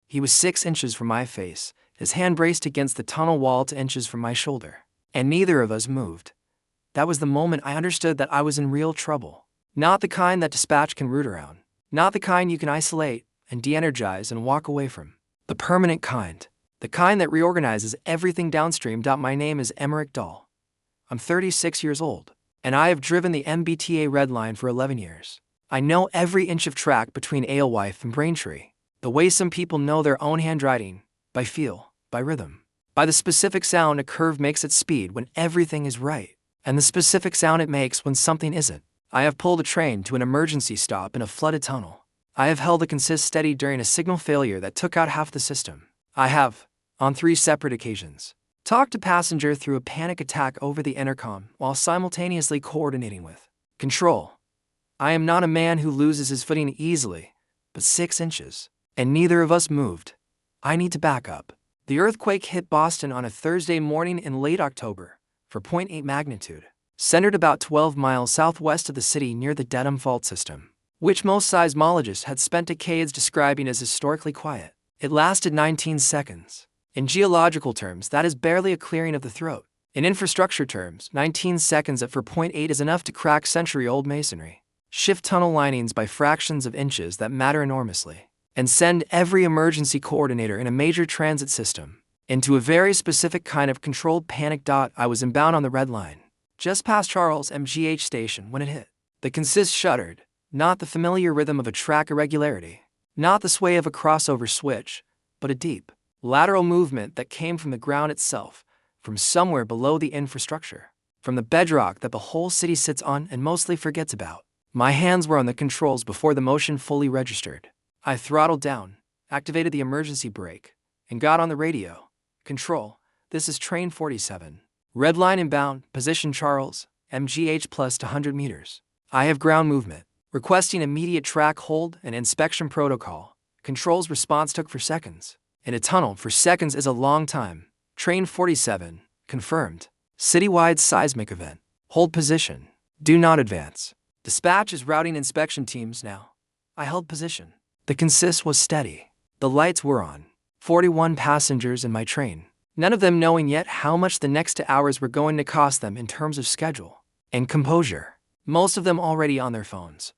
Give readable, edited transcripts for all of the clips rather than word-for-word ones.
He was 6 inches from my face, his hand braced against the tunnel wall 2 inches from my shoulder. And neither of us moved. That was the moment I understood that I was in real trouble. Not the kind that dispatch can root around. Not the kind you can isolate and de-energize and walk away from. The permanent kind. The kind that reorganizes everything downstream. My name is Emeric Dahl. I'm 36 years old, and I have driven the MBTA Red Line for 11 years. I know every inch of track between Alewife and Braintree, the way some people know their own handwriting, by feel, by rhythm, by the specific sound a curve makes at speed when everything is right, and the specific sound it makes when something isn't. I have pulled a train to an emergency stop in a flooded tunnel. I have held a consist steady during a signal failure that took out half the system. I have, on 3 separate occasions, talked to passenger through a panic attack over the intercom while simultaneously coordinating with control. I am not a man who loses his footing easily, but 6 inches, and neither of us moved. I need to back up. The earthquake hit Boston on a Thursday morning in late October, for 0.8 magnitude, centered about 12 miles southwest of the city near the Dedham fault system, which most seismologists had spent decades describing as historically quiet. It lasted 19 seconds. In geological terms, that is barely a clearing of the throat. In infrastructure terms, 19 seconds at 4.8 is enough to crack century-old masonry, shift tunnel linings by fractions of inches that matter enormously, and send every emergency coordinator in a major transit system into a very specific kind of controlled panic. I was inbound on the Red Line, just past Charles MGH station when it hit. The consist shuddered, not the familiar rhythm of a track irregularity, not the sway of a crossover switch, but a deep, lateral movement that came from the ground itself, from somewhere below the infrastructure, from the bedrock that the whole city sits on and mostly forgets about. My hands were on the controls before the motion fully registered. I throttled down, activated the emergency brake, and got on the radio. Control, this is train 47. Red Line inbound, position Charles, MGH plus 200 meters. I have ground movement, requesting immediate track hold and inspection protocol. Control's response took for seconds. In a tunnel, for seconds is a long time. Train 47, confirmed. Citywide seismic event. Hold position. Do not advance. Dispatch is routing inspection teams now. I held position. The consist was steady. The lights were on. 41 passengers in my train, none of them knowing yet how much the next 2 hours were going to cost them in terms of schedule and composure. Most of them already on their phones.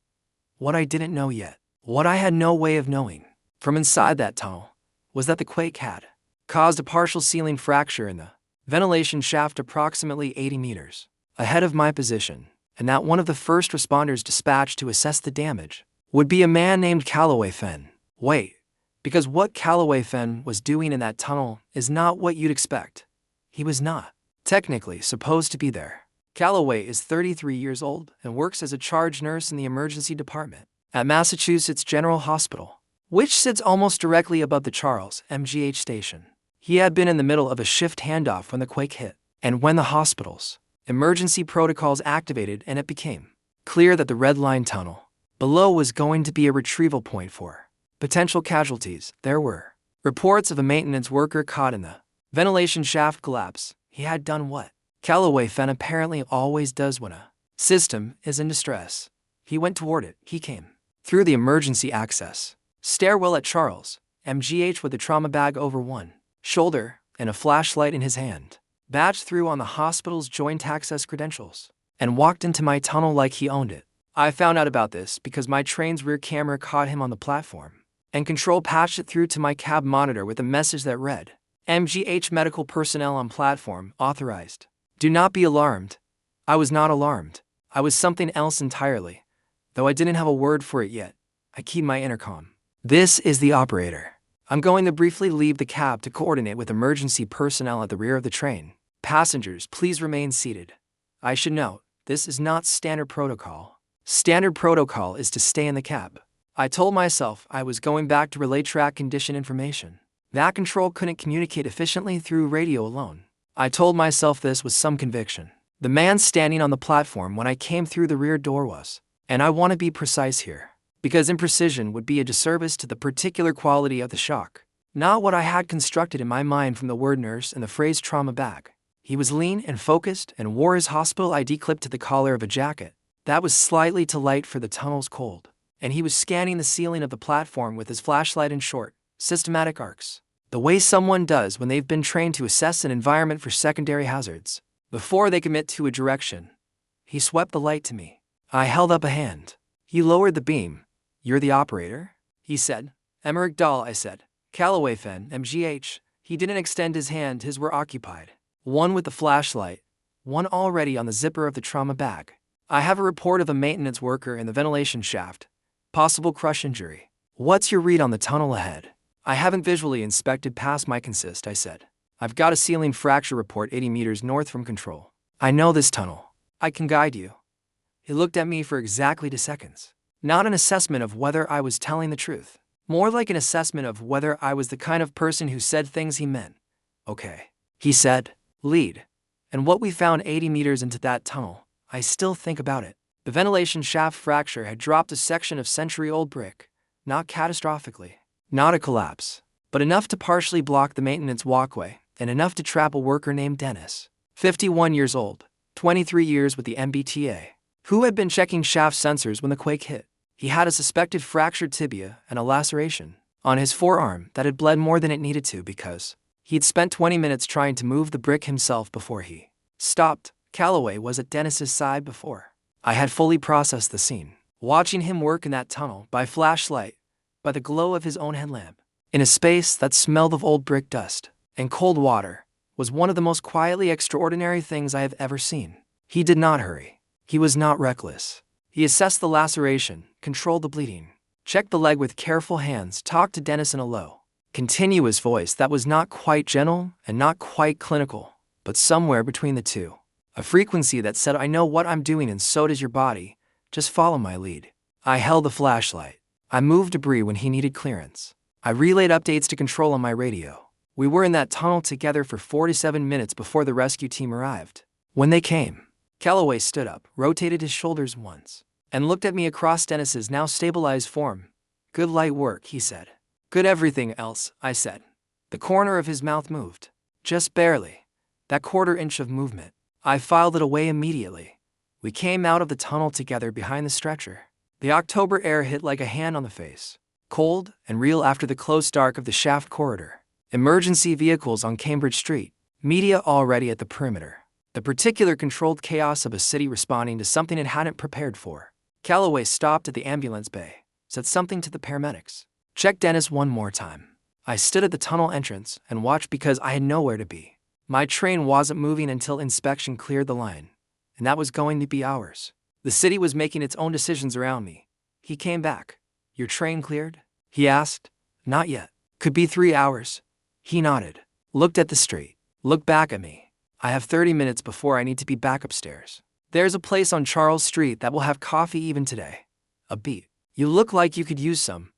What I didn't know yet, what I had no way of knowing, from inside that tunnel, was that the quake had caused a partial ceiling fracture in the ventilation shaft approximately 80 meters ahead of my position, and that one of the first responders dispatched to assess the damage would be a man named Calloway Fenn. Wait, because what Calloway Fenn was doing in that tunnel is not what you'd expect. He was not technically supposed to be there. Calloway is 33 years old and works as a charge nurse in the emergency department at Massachusetts General Hospital, which sits almost directly above the Charles MGH station. He had been in the middle of a shift handoff when the quake hit, and when the hospital's emergency protocols activated and it became clear that the Red Line tunnel below was going to be a retrieval point for potential casualties, there were reports of a maintenance worker caught in the ventilation shaft collapse. He had done what Calloway Fenn apparently always does when a system is in distress. He went toward it. He came through the emergency access stairwell at Charles MGH with a trauma bag over one shoulder and a flashlight in his hand, badged through on the hospital's joint access credentials, and walked into my tunnel like he owned it. I found out about this because my train's rear camera caught him on the platform, and control patched it through to my cab monitor with a message that read, MGH medical personnel on platform authorized. Do not be alarmed. I was not alarmed. I was something else entirely, though I didn't have a word for it yet. I keyed my intercom. This is the operator. I'm going to briefly leave the cab to coordinate with emergency personnel at the rear of the train. Passengers, please remain seated. I should note, this is not standard protocol. Standard protocol is to stay in the cab. I told myself I was going back to relay track condition information. That control couldn't communicate efficiently through radio alone. I told myself this with some conviction. The man standing on the platform when I came through the rear door was, and I want to be precise here, because imprecision would be a disservice to the particular quality of the shock, not what I had constructed in my mind from the word nurse and the phrase trauma bag. He was lean and focused and wore his hospital ID clipped to the collar of a jacket that was slightly too light for the tunnel's cold, and he was scanning the ceiling of the platform with his flashlight in short, Systematic arcs. The way someone does when they've been trained to assess an environment for secondary hazards. Before they commit to a direction. He swept the light to me. I held up a hand. He lowered the beam. You're the operator? He said. Emeric Dahl, I said. Calloway Fenn, MGH. He didn't extend his hand, his were occupied. One with the flashlight. One already on the zipper of the trauma bag. I have a report of a maintenance worker in the ventilation shaft. Possible crush injury. What's your read on the tunnel ahead? I haven't visually inspected past my consist, I said. I've got a ceiling fracture report 80 meters north from control. I know this tunnel. I can guide you. He looked at me for exactly 2 seconds. Not an assessment of whether I was telling the truth. More like an assessment of whether I was the kind of person who said things he meant. Okay. He said, lead. And what we found 80 meters into that tunnel, I still think about it. The ventilation shaft fracture had dropped a section of century-old brick. Not catastrophically. Not a collapse. But enough to partially block the maintenance walkway, and enough to trap a worker named Dennis. 51 years old. 23 years with the MBTA. Who had been checking shaft sensors when the quake hit. He had a suspected fractured tibia and a laceration on his forearm that had bled more than it needed to because he'd spent 20 minutes trying to move the brick himself before he stopped. Calloway was at Dennis's side before I had fully processed the scene. Watching him work in that tunnel by flashlight, by the glow of his own headlamp, in a space that smelled of old brick dust and cold water, was one of the most quietly extraordinary things I have ever seen. He did not hurry. He was not reckless. He assessed the laceration, controlled the bleeding, checked the leg with careful hands, talked to Dennis in a low, continuous voice that was not quite gentle and not quite clinical, but somewhere between the two. A frequency that said, I know what I'm doing and so does your body, just follow my lead. I held the flashlight. I moved debris when he needed clearance. I relayed updates to control on my radio. We were in that tunnel together for 47 minutes before the rescue team arrived. When they came, Calloway stood up, rotated his shoulders once, and looked at me across Dennis's now stabilized form. Good light work, he said. Good everything else, I said. The corner of his mouth moved. Just barely. That quarter inch of movement. I filed it away immediately. We came out of the tunnel together behind the stretcher. The October air hit like a hand on the face. Cold and real after the close dark of the shaft corridor. Emergency vehicles on Cambridge Street. Media already at the perimeter. The particular controlled chaos of a city responding to something it hadn't prepared for. Calloway stopped at the ambulance bay, said something to the paramedics. Check Dennis one more time. I stood at the tunnel entrance and watched because I had nowhere to be. My train wasn't moving until inspection cleared the line, and that was going to be hours. The city was making its own decisions around me. He came back. Your train cleared? He asked. Not yet. Could be 3 hours. He nodded. Looked at the street. Looked back at me. I have 30 minutes before I need to be back upstairs. There's a place on Charles Street that will have coffee even today. A beat. You look like you could use some.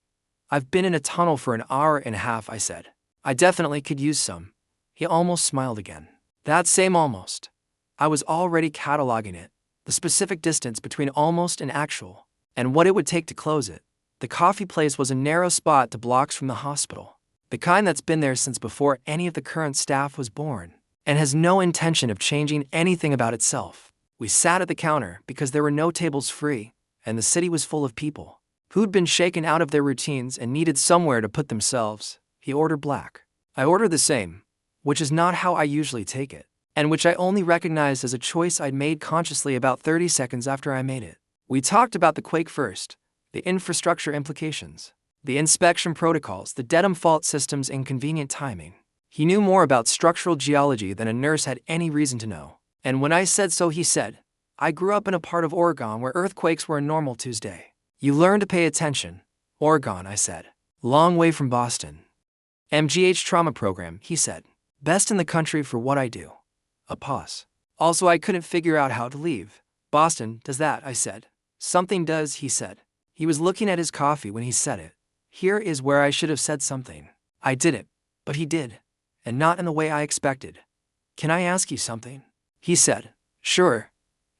I've been in a tunnel for an hour and a half, I said. I definitely could use some. He almost smiled again. That same almost. I was already cataloging it. The specific distance between almost and actual, and what it would take to close it. The coffee place was a narrow spot 2 blocks from the hospital. The kind that's been there since before any of the current staff was born, and has no intention of changing anything about itself. We sat at the counter because there were no tables free, and the city was full of people who'd been shaken out of their routines and needed somewhere to put themselves. He ordered black. I ordered the same, which is not how I usually take it, and which I only recognized as a choice I'd made consciously about 30 seconds after I made it. We talked about the quake first, the infrastructure implications, the inspection protocols, the Dedham fault system's inconvenient timing. He knew more about structural geology than a nurse had any reason to know. And when I said so, he said, I grew up in a part of Oregon where earthquakes were a normal Tuesday. You learn to pay attention. Oregon, I said. Long way from Boston. MGH trauma program, he said. Best in the country for what I do. A pause. Also, I couldn't figure out how to leave. Boston does that, I said. Something does, he said. He was looking at his coffee when he said it. Here is where I should have said something. I didn't, but he did. And not in the way I expected. Can I ask you something? He said. Sure.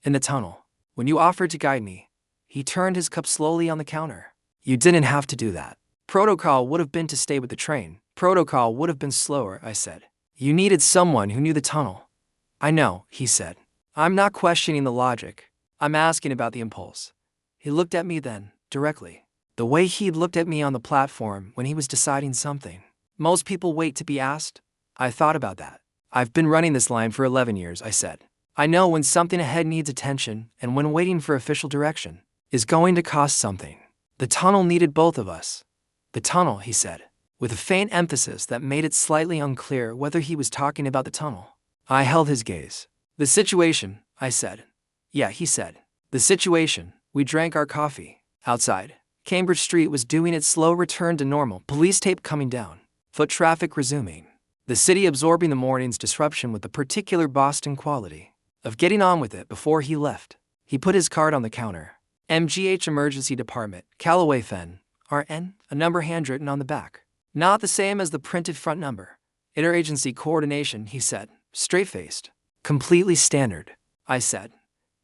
In the tunnel, when you offered to guide me, he turned his cup slowly on the counter. You didn't have to do that. Protocol would have been to stay with the train. Protocol would have been slower, I said. You needed someone who knew the tunnel. I know, he said. I'm not questioning the logic. I'm asking about the impulse. He looked at me then, directly. The way he'd looked at me on the platform when he was deciding something. Most people wait to be asked. I thought about that. I've been running this line for 11 years, I said. I know when something ahead needs attention and when waiting for official direction is going to cost something. The tunnel needed both of us. The tunnel, he said, with a faint emphasis that made it slightly unclear whether he was talking about the tunnel. I held his gaze. The situation, I said. Yeah, he said. The situation. We drank our coffee. Outside, Cambridge Street was doing its slow return to normal, police tape coming down, foot traffic resuming. The city absorbing the morning's disruption with the particular Boston quality of getting on with it before he left. He put his card on the counter. MGH Emergency Department, Calloway Fenn, RN, a number handwritten on the back. Not the same as the printed front number. Interagency coordination, he said, straight-faced. Completely standard, I said.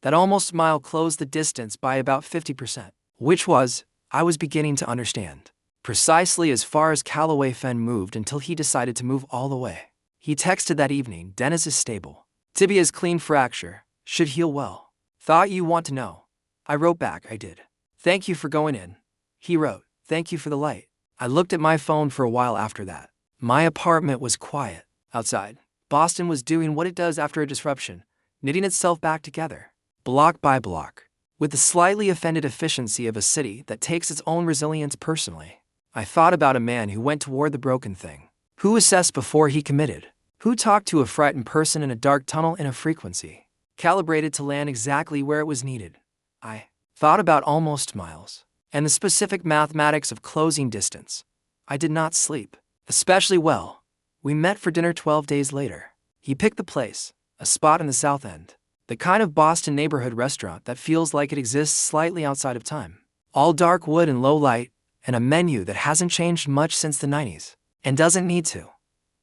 That almost mile closed the distance by about 50%, which was, I was beginning to understand, precisely as far as Calloway Fenn moved until he decided to move all the way. He texted that evening, Dennis is stable. Tibia's clean fracture, should heal well. Thought you want to know. I wrote back, I did. Thank you for going in. He wrote, thank you for the light. I looked at my phone for a while after that. My apartment was quiet. Outside, Boston was doing what it does after a disruption, knitting itself back together, block by block, with the slightly offended efficiency of a city that takes its own resilience personally. I thought about a man who went toward the broken thing, who assessed before he committed, who talked to a frightened person in a dark tunnel in a frequency, calibrated to land exactly where it was needed. I thought about almost miles, and the specific mathematics of closing distance. I did not sleep, especially well. We met for dinner 12 days later. He picked the place, a spot in the South End, the kind of Boston neighborhood restaurant that feels like it exists slightly outside of time. All dark wood and low light, and a menu that hasn't changed much since the 90s, and doesn't need to.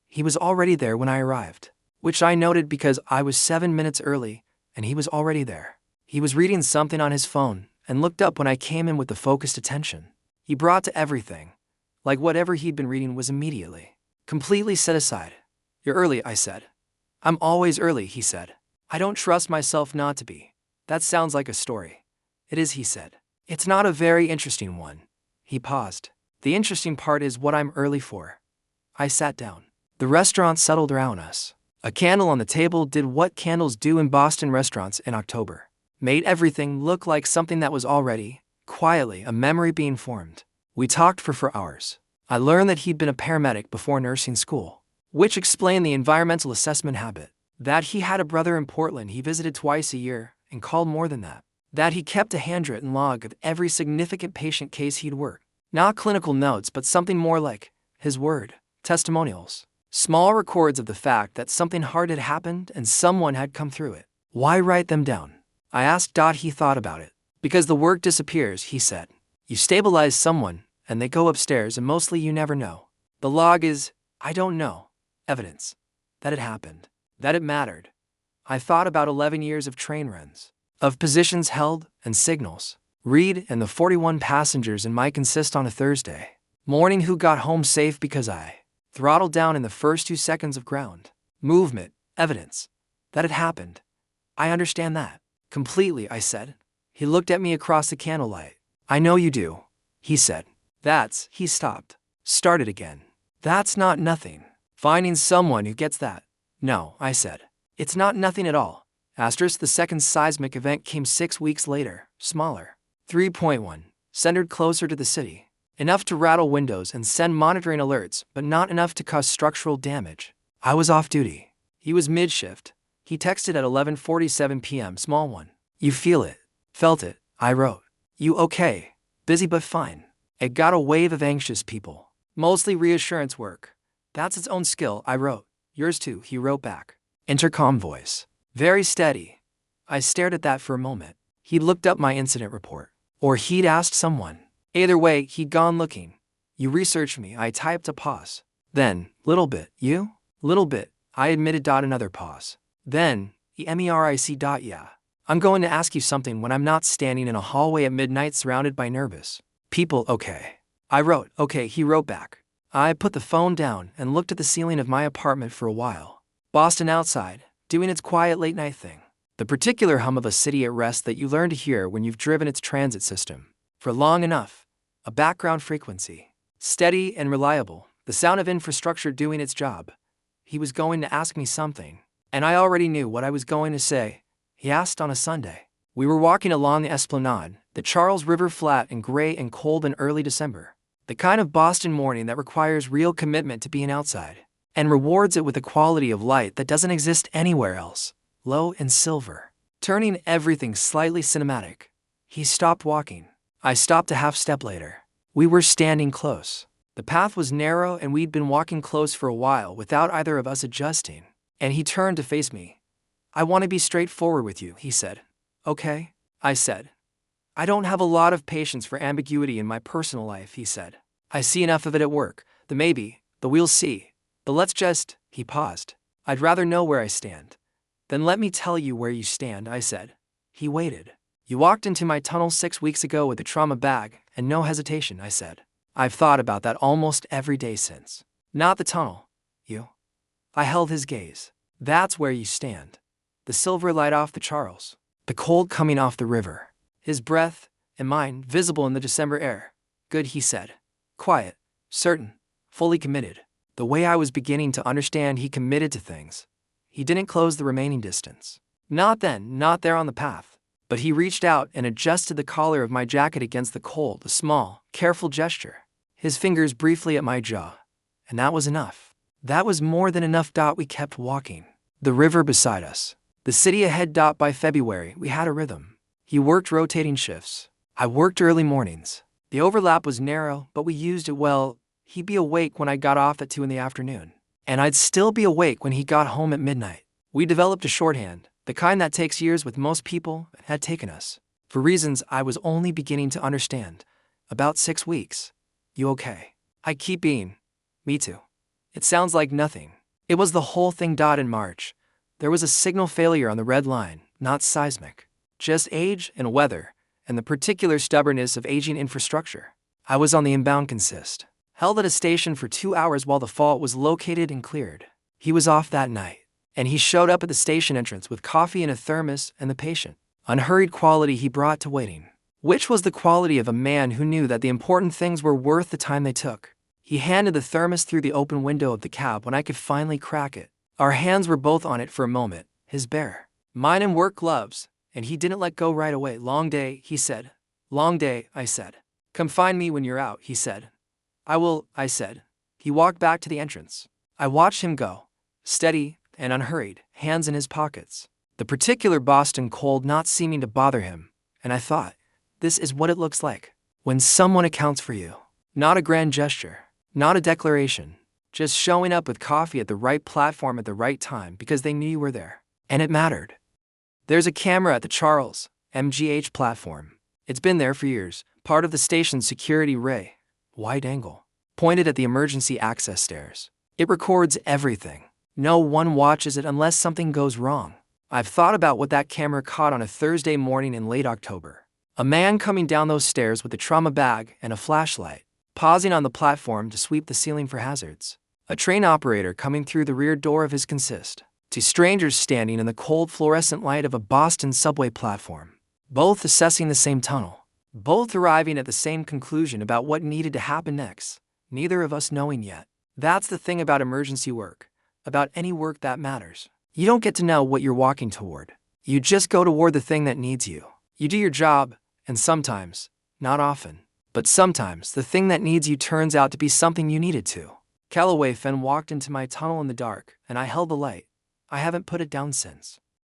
He was already there when I arrived, which I noted because I was 7 minutes early, and he was already there. He was reading something on his phone, and looked up when I came in with the focused attention he brought to everything, like whatever he'd been reading was immediately, completely set aside. You're early, I said. I'm always early, he said. I don't trust myself not to be. That sounds like a story. It is, he said. It's not a very interesting one. He paused. The interesting part is what I'm early for. I sat down. The restaurant settled around us. A candle on the table did what candles do in Boston restaurants in October. Made everything look like something that was already, quietly, a memory being formed. We talked for hours. I learned that he'd been a paramedic before nursing school, which explained the environmental assessment habit. That he had a brother in Portland he visited twice a year and called more than that. That he kept a handwritten log of every significant patient case he'd worked. Not clinical notes, but something more like his word, testimonials. Small records of the fact that something hard had happened and someone had come through it. Why write them down? I asked. He thought about it. Because the work disappears, he said. You stabilize someone, and they go upstairs, and mostly you never know. The log is, I don't know, evidence. That it happened. That it mattered. I thought about 11 years of train runs, of positions held and signals. Reed and the 41 passengers in my consist on a Thursday morning who got home safe because I throttled down in the first 2 seconds of ground movement, evidence. That it happened. I understand that. Completely, I said. He looked at me across the candlelight. I know you do, he said. He stopped. Started again. That's not nothing. Finding someone who gets that. No, I said. It's not nothing at all. Asterisk, the second seismic event came 6 weeks later, smaller. 3.1, centered closer to the city. Enough to rattle windows and send monitoring alerts, but not enough to cause structural damage. I was off duty. He was mid-shift. He texted at 11:47 p.m., small one. You feel it. Felt it, I wrote. You okay? Busy but fine. It got a wave of anxious people. Mostly reassurance work. That's its own skill, I wrote. Yours too, he wrote back. Intercom voice. Very steady. I stared at that for a moment. He looked up my incident report. Or he'd asked someone. Either way, he'd gone looking. You researched me, I typed a pause. Then, little bit, you? Little bit, I admitted. Another pause. Then, Emeric. Yeah. I'm going to ask you something when I'm not standing in a hallway at midnight surrounded by nervous people. Okay. I wrote, okay, he wrote back. I put the phone down and looked at the ceiling of my apartment for a while. Boston outside, doing its quiet late night thing. The particular hum of a city at rest that you learn to hear when you've driven its transit system for long enough. a background frequency. Steady and reliable, the sound of infrastructure doing its job. He was going to ask me something, and I already knew what I was going to say. He asked on a Sunday. We were walking along the Esplanade, the Charles River flat and gray and cold in early December. The kind of Boston morning that requires real commitment to being outside, and rewards it with a quality of light that doesn't exist anywhere else, low and silver, turning everything slightly cinematic. He stopped walking. I stopped a half step later. We were standing close. The path was narrow and we'd been walking close for a while without either of us adjusting. And he turned to face me. I want to be straightforward with you, he said. Okay, I said. I don't have a lot of patience for ambiguity in my personal life, he said. I see enough of it at work, the maybe, the we'll see, the let's just, he paused. I'd rather know where I stand. Then let me tell you where you stand, I said. He waited. You walked into my tunnel 6 weeks ago with a trauma bag, and no hesitation, I said. I've thought about that almost every day since. Not the tunnel. You. I held his gaze. That's where you stand. The silver light off the Charles. The cold coming off the river. His breath, and mine, visible in the December air. Good, he said. Quiet, certain, fully committed. The way I was beginning to understand he committed to things. He didn't close the remaining distance. Not then, not there on the path. But he reached out and adjusted the collar of my jacket against the cold, a small, careful gesture. His fingers briefly at my jaw. And that was enough. That was more than enough. We kept walking. The river beside us. The city ahead. By February, we had a rhythm. He worked rotating shifts. I worked early mornings. The overlap was narrow, but we used it well. He'd be awake when I got off at 2 in the afternoon. And I'd still be awake when he got home at midnight. We developed a shorthand, the kind that takes years with most people, and had taken us, for reasons I was only beginning to understand. About 6 weeks. You okay? I keep being. Me too. It sounds like nothing. It was the whole thing. In March. There was a signal failure on the red line, not seismic. Just age and weather, and the particular stubbornness of aging infrastructure. I was on the inbound consist, held at a station for 2 hours while the fault was located and cleared. He was off that night, and he showed up at the station entrance with coffee in a thermos and the patient. Unhurried quality he brought to waiting, which was the quality of a man who knew that the important things were worth the time they took. He handed the thermos through the open window of the cab when I could finally crack it. Our hands were both on it for a moment, his bare, mine in work gloves, and he didn't let go right away. Long day, he said. Long day, I said. Come find me when you're out, he said. I will, I said. He walked back to the entrance. I watched him go, steady and unhurried, hands in his pockets. The particular Boston cold not seeming to bother him, and I thought, this is what it looks like when someone accounts for you. Not a grand gesture, not a declaration, just showing up with coffee at the right platform at the right time because they knew you were there. And it mattered. There's a camera at the Charles, MGH platform. It's been there for years, part of the station's security array, wide angle, pointed at the emergency access stairs. It records everything. No one watches it unless something goes wrong. I've thought about what that camera caught on a Thursday morning in late October. A man coming down those stairs with a trauma bag and a flashlight, pausing on the platform to sweep the ceiling for hazards. A train operator coming through the rear door of his consist. To strangers standing in the cold fluorescent light of a Boston subway platform. Both assessing the same tunnel. Both arriving at the same conclusion about what needed to happen next. Neither of us knowing yet. That's the thing about emergency work. About any work that matters. You don't get to know what you're walking toward. You just go toward the thing that needs you. You do your job, and sometimes, not often, but sometimes the thing that needs you turns out to be something you needed to. Calloway Fenn walked into my tunnel in the dark, and I held the light. I haven't put it down since.